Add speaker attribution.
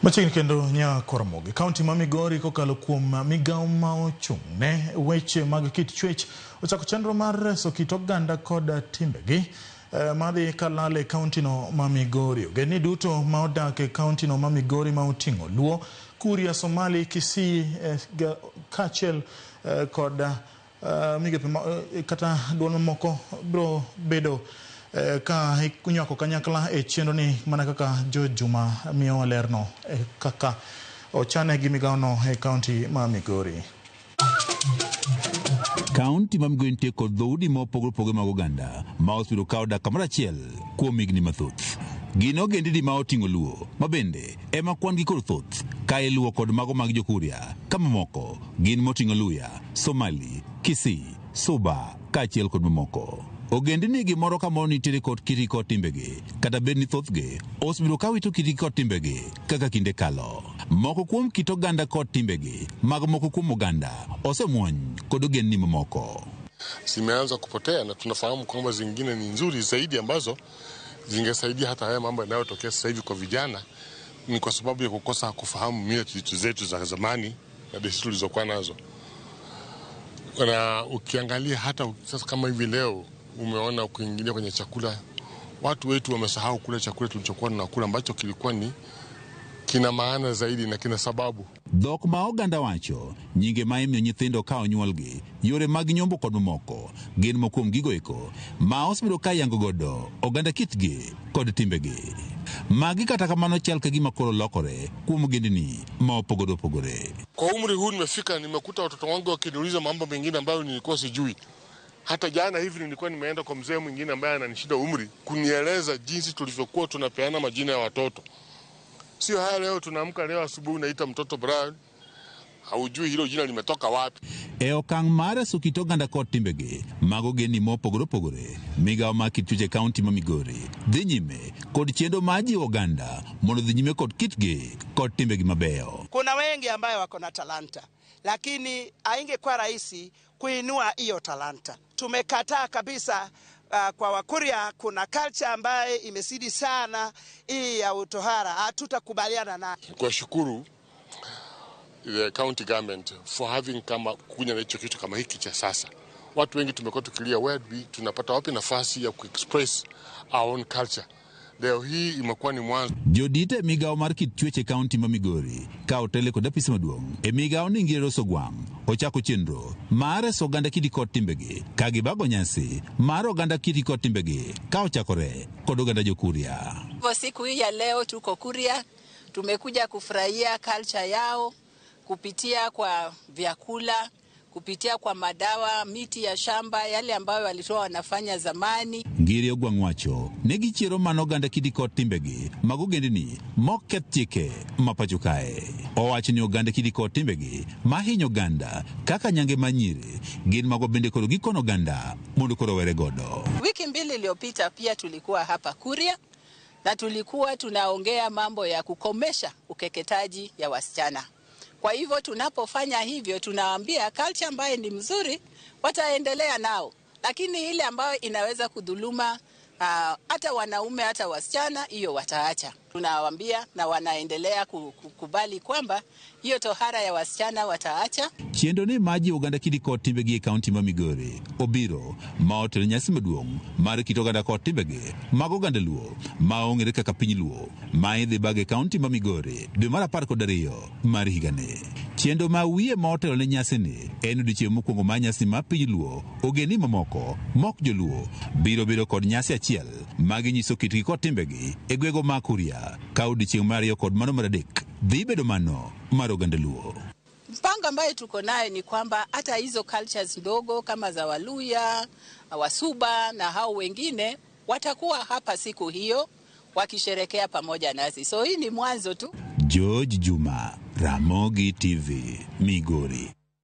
Speaker 1: Machiegni kendo nya Karamogi kaunti ma Migori kokalo kuom migao ma ochung'ne weche mag kit chwech ochako chenro mar reso kit oganda kod timbegi madhi kalale kaunti no ma Migori. Ogeni duto ma odak e kaunti no ma Migori ma oting'o Luo, Kuria, Somali, Kisii kaachiel kod migepe kata duol mamoko bro bedo ka ikunywako kanyakla e chenro ni mana kaka Jo Juma miyo lerno kaka ochane gi migao no e kaunti ma Migori.
Speaker 2: Kaunti ma Migori nitie kod dhoudi mopogore mag oganda ma osebedo ka odak kamoro achiel kuom higni mathoth. Gin ogendini ma oting'o Luo ma bende ema kwan gi kod thoth ka iluwo kod mago mag Jo-Kuria ka mamoko gin moting'o Luya, Somali, Kisii, Suba kaachiel kod mamoko. Ogendini gimoro ka moro nitiere kod kiti kod timbegi, kata bed ni thothgi osebedo ka wito kiti kod timbegi kaka kinde kalo. Moko kuom kit oganda kod timbegi mag moko kuom oganda osemuony kod ogendini mamoko.
Speaker 3: Zimeanza kupotea na tunafahamu kwamba zingine ni nzuri zaidi ambazo zingesaidia hata haya mambo yanayotokea sasa hivi kwa vijana, ni kwa sababu ya kukosa kufahamu mila zetu za zamani na desturi tulizokuwa nazo. Na ukiangalia hata sasa kama hivi leo umeona ukiingilia kwenye chakula, watu wetu wamesahau kula chakula tulichokuwa tunakula ambacho kilikuwa kina maana zaidi na kina sababu.
Speaker 2: Dhok ma oganda wacho nyinge ma imiyo nyithindo ka onyuolgi, yore mag nyombo kod mamoko gin mokuom gigo eko ma osebedo ka yango godo oganda kitgi kod timbegi. Magi kata kamano chal ka gima koro lokore kuom ogendini ma opogore.
Speaker 3: Kwa umri huu nimefika, nimekuta watoto wangu wakiniuliza mambo mengine ambayo nilikuwa sijui. Hata jana hivi nilikuwa nimeenda kwa mzee mwingine ambaye ananishida umri kunieleza jinsi tulivyokuwa tunapeana majina ya watoto. Sio haya leo tunaamka leo asubuhi unaita mtoto Brian, haujui hilo jina limetoka wapi.
Speaker 2: E okang' mar kit oganda kod timbegi mag ogendini mopogore, migao mar kit chwech kaunti ma Migori dhi nyime kod chenro ma jiwo oganda mondo dhi nyime kod kitgi kod timbegi mabeyo.
Speaker 4: Kuna wengi ambayo wako na talanta, lakini haingekuwa rahisi kuinua hiyo talanta. Tumekataa kabisa. Kwa Wakuria kuna culture ambaye imesidi sana hii ya utohara, hatutakubaliana na.
Speaker 3: Kwa shukuru the county government for having kuja na hicho kitu kama hiki cha sasa. Watu wengi tumekuwa tukilia tunapata wapi nafasi ya kuexpress our own culture. Leo hii imekuwa ni mwanzo.
Speaker 2: Jodite migao mar kit chwech kaunti ma Migori ka otele kod apisi maduong' e migao ni Ngire Sogwang ochako chenro mar oganda kiti kod timbegi ka gibago nyasi mar oganda kiti kod timbegi ka ochakore kod oganda Jo-Kuria.
Speaker 5: Kwa siku hii ya leo tuko Kuria, tumekuja kufurahia culture yao kupitia kwa vyakula, kupitia kwa madawa, miti ya shamba, yale ambayo walitoa wanafanya zamani. Ngire Ogwang wacho negi chiro mano oganda kiti kod timbegi mag ogendini moketh chike mapacho kae. Owacho ni oganda kiti kod timbegi mahinyo oganda kaka nyange manyiri gin mago bende koro gikono oganda mondo koro were godo. Wiki mbili iliyopita pia tulikuwa hapa Kuria na tulikuwa tunaongea mambo ya kukomesha ukeketaji ya wasichana. Kwa hivyo tunapofanya hivyo tunawaambia culture ambayo ni mzuri wataendelea nao, lakini ile ambayo inaweza kudhuluma hata wanaume hata wasichana hiyo wataacha. Tunawaambia na wanaendelea kukubali kwamba hiyo tohara ya wasichana wataacha. Chenro ni maji oganda kiti kod timbegi e kaunti ma Migori obiro ma otelo nyasi maduong' mar kit oganda kod timbegi mag oganda Luo ma ong'ere kaka piny Luo ma idhi bag e kaunti ma Migori dwe mar 12 mar higani. Chenro ma wiye ma otelo ne nyasi ni en odiechieng' mokwongo mar nyasi mar piny Luo. Ogendini mamoko mok Jo-Luo biro bedo kod nyasi achiel mag nyiso kitgi kod timbegi e gwego ma Kuria ka odiechieng' mar ariyo kod mano mar adek dhi bedo mano mar oganda Luo. Mpango ambayo tuko naye ni kwamba hata hizo cultures ndogo kama za Waluya, Wasuba na hao wengine watakuwa hapa siku hiyo wakisherekea pamoja nasi. So hii ni mwanzo tu. George Juma, Ramogi TV, Migori.